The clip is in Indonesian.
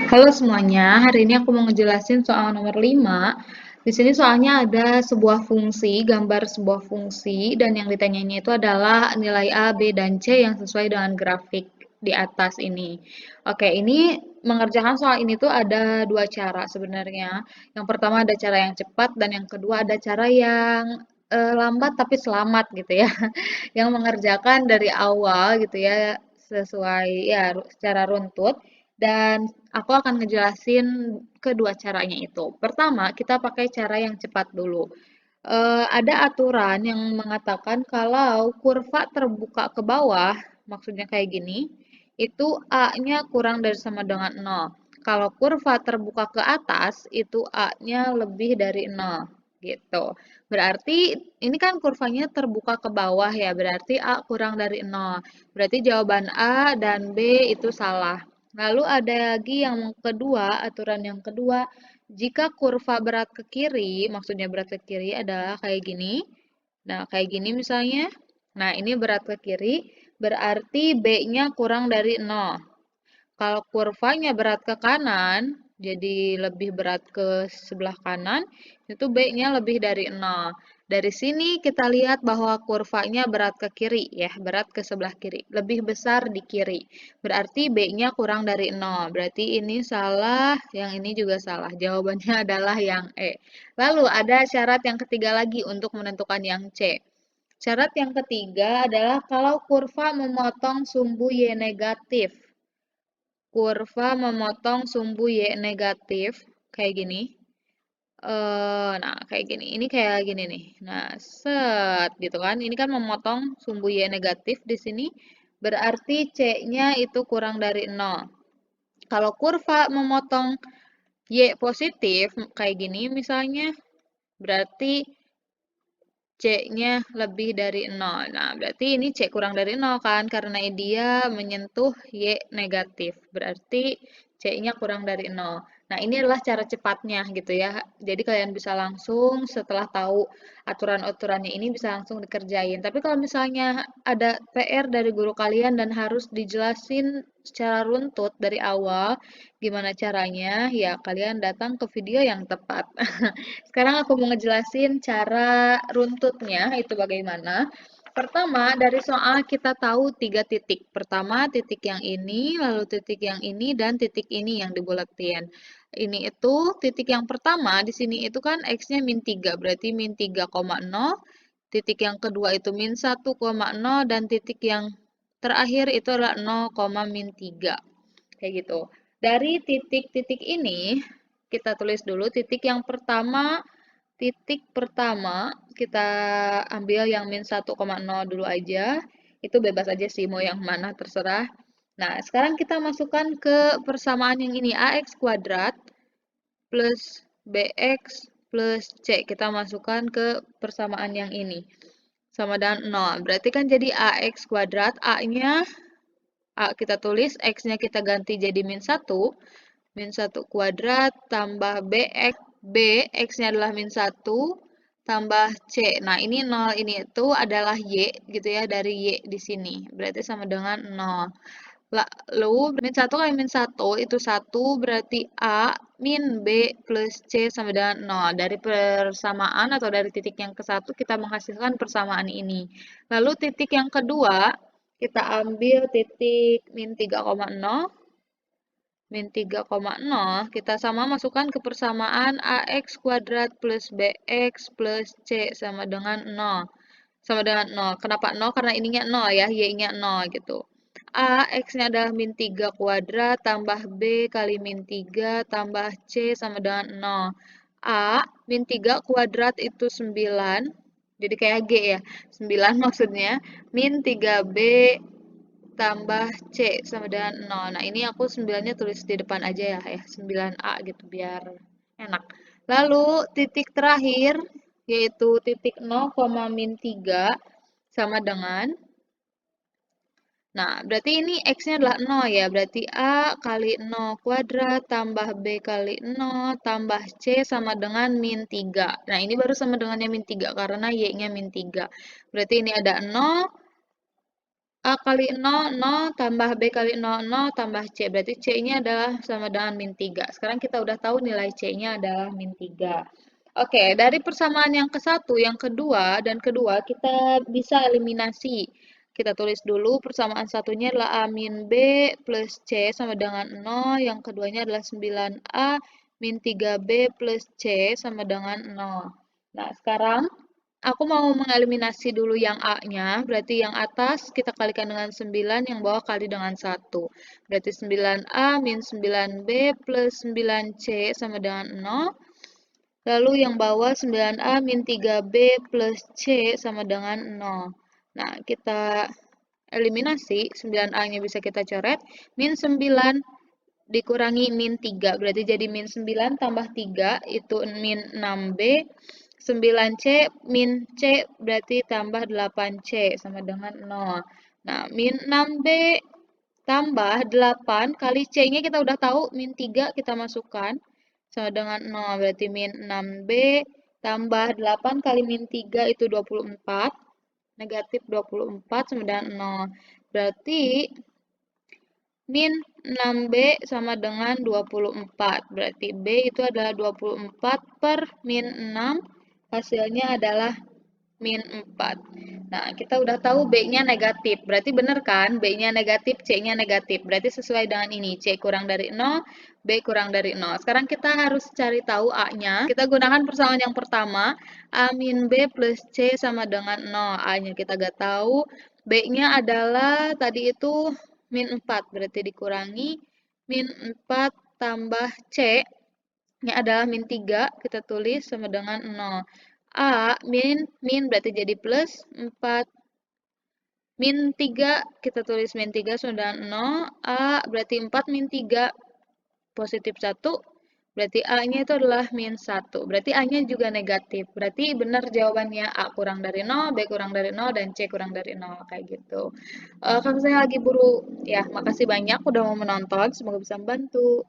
Halo semuanya, hari ini aku mau ngejelasin soal nomor 5. Di sini soalnya ada sebuah fungsi, gambar sebuah fungsi, dan yang ditanyanya itu adalah nilai A, B, dan C yang sesuai dengan grafik di atas ini. Oke, ini mengerjakan soal ini tuh ada dua cara sebenarnya. Yang pertama ada cara yang cepat, dan yang kedua ada cara yang lambat tapi selamat gitu ya. Yang mengerjakan dari awal gitu ya, sesuai ya secara runtut. Dan aku akan ngejelasin kedua caranya itu. Pertama, kita pakai cara yang cepat dulu. Ada aturan yang mengatakan kalau kurva terbuka ke bawah, maksudnya kayak gini, itu A-nya kurang dari sama dengan 0. Kalau kurva terbuka ke atas, itu A-nya lebih dari 0. Gitu. Berarti ini kan kurvanya terbuka ke bawah ya, berarti A kurang dari 0. Berarti jawaban A dan B itu salah. Lalu ada lagi yang kedua, aturan yang kedua, jika kurva berat ke kiri, maksudnya berat ke kiri adalah kayak gini. Nah, kayak gini misalnya. Nah, ini berat ke kiri, berarti B-nya kurang dari 0. Kalau kurvanya berat ke kanan, jadi lebih berat ke sebelah kanan, itu B-nya lebih dari 0. Dari sini kita lihat bahwa kurvanya berat ke kiri ya, berat ke sebelah kiri, lebih besar di kiri. Berarti B-nya kurang dari 0. Berarti ini salah, yang ini juga salah. Jawabannya adalah yang E. Lalu ada syarat yang ketiga lagi untuk menentukan yang C. Syarat yang ketiga adalah kalau kurva memotong sumbu Y negatif. Kurva memotong sumbu Y negatif kayak gini. Nah, kayak gini. Ini kayak gini nih. Nah, set gitu kan. Ini kan memotong sumbu Y negatif di sini. Berarti C-nya itu kurang dari 0. Kalau kurva memotong Y positif kayak gini misalnya, berarti C-nya lebih dari 0. Nah, berarti ini C kurang dari 0 kan, karena dia menyentuh Y negatif. Berarti C-nya kurang dari 0. Nah, ini adalah cara cepatnya gitu ya. Jadi kalian bisa langsung setelah tahu aturan-aturannya ini bisa langsung dikerjain. Tapi kalau misalnya ada PR dari guru kalian dan harus dijelasin secara runtut dari awal, gimana caranya, ya kalian datang ke video yang tepat. Sekarang aku mau ngejelasin cara runtutnya itu bagaimana. Pertama, dari soal kita tahu tiga titik. Pertama, titik yang ini, lalu titik yang ini, dan titik ini yang dibulatin. Ini itu titik yang pertama, di sini itu kan X-nya min 3, berarti min 3,0. Titik yang kedua itu min 1,0, dan titik yang terakhir itu adalah 0, min 3. Kayak gitu. Dari titik-titik ini, kita tulis dulu titik pertama kita ambil yang min 1,0 dulu aja. Itu bebas aja sih mau yang mana terserah. Nah, sekarang kita masukkan ke persamaan yang ini. AX kuadrat plus BX plus C. Kita masukkan ke persamaan yang ini. Sama dengan 0. Berarti kan jadi AX kuadrat. A-nya kita tulis, X-nya kita ganti jadi min 1. Min 1 kuadrat tambah BX. B, X-nya adalah min 1, tambah C. Nah, ini 0 ini itu adalah Y, gitu ya, dari Y di sini. Berarti sama dengan 0. Lalu, min 1 kali min 1, itu 1, berarti A min B plus C sama dengan 0. Dari persamaan atau dari titik yang ke 1, kita menghasilkan persamaan ini. Lalu, titik yang kedua, kita ambil titik min 3,0. Min 3,0, kita sama masukkan ke persamaan AX kuadrat plus BX plus C sama dengan 0. Sama dengan 0. Kenapa 0? Karena ininya 0 ya, Y-nya 0 gitu. A, X-nya adalah min 3 kuadrat, tambah B kali min 3, tambah C sama dengan 0. A, min 3 kuadrat itu 9, jadi kayak G ya, 9 maksudnya, min 3B tambah C sama dengan 0. Nah, ini aku 9-nya tulis di depan aja ya, 9A gitu biar enak. Lalu titik terakhir yaitu titik 0, min 3 sama dengan, nah berarti ini X-nya adalah 0 ya, berarti A kali 0 kuadrat tambah B kali 0 tambah C sama dengan min 3. Nah, ini baru sama dengannya min 3 karena Y-nya min 3. Berarti ini ada 0, A kali 0, 0 tambah B kali 0, 0 tambah C. Berarti C-nya adalah sama dengan min 3. Sekarang kita udah tahu nilai C-nya adalah min 3. Oke, dari persamaan yang ke satu, yang kedua, dan kedua kita bisa eliminasi. Kita tulis dulu persamaan satunya adalah A min B plus C sama dengan 0. Yang keduanya adalah 9A min 3B plus C sama dengan 0. Nah, sekarang aku mau mengeliminasi dulu yang A-nya, berarti yang atas kita kalikan dengan 9, yang bawah kali dengan 1. Berarti 9A min 9B plus 9C sama dengan 0. Lalu yang bawah 9A min 3B plus C sama dengan 0. Nah, kita eliminasi, 9A-nya bisa kita coret, min 9 dikurangi min 3, berarti jadi min 9 tambah 3, itu min 6B, 9C min C berarti tambah 8C sama dengan 0. Nah, min 6B tambah 8 kali C-nya kita udah tahu, min 3 kita masukkan, sama dengan 0, berarti min 6B tambah 8 kali min 3 itu 24, negatif 24 sama dengan 0. Berarti min 6B sama dengan 24. Berarti B itu adalah 24 per min 6. Hasilnya adalah min 4. Nah, kita udah tahu B-nya negatif. Berarti benar kan? B-nya negatif, C-nya negatif. Berarti sesuai dengan ini. C kurang dari 0, B kurang dari 0. Sekarang kita harus cari tahu A-nya. Kita gunakan persamaan yang pertama. A min B plus C sama dengan 0. A-nya kita gak tahu. B-nya adalah tadi itu min 4. Berarti dikurangi min 4 tambah C. Ini adalah min 3, kita tulis sama dengan 0. A min berarti jadi plus 4. Min 3, kita tulis min 3 sama dengan 0. A berarti 4 min 3, positif 1. Berarti A-nya itu adalah min 1. Berarti A-nya juga negatif. Berarti benar jawabannya A kurang dari 0, B kurang dari 0, dan C kurang dari 0. Kayak gitu. Kakak saya lagi buru. Ya, makasih banyak udah mau menonton. Semoga bisa membantu.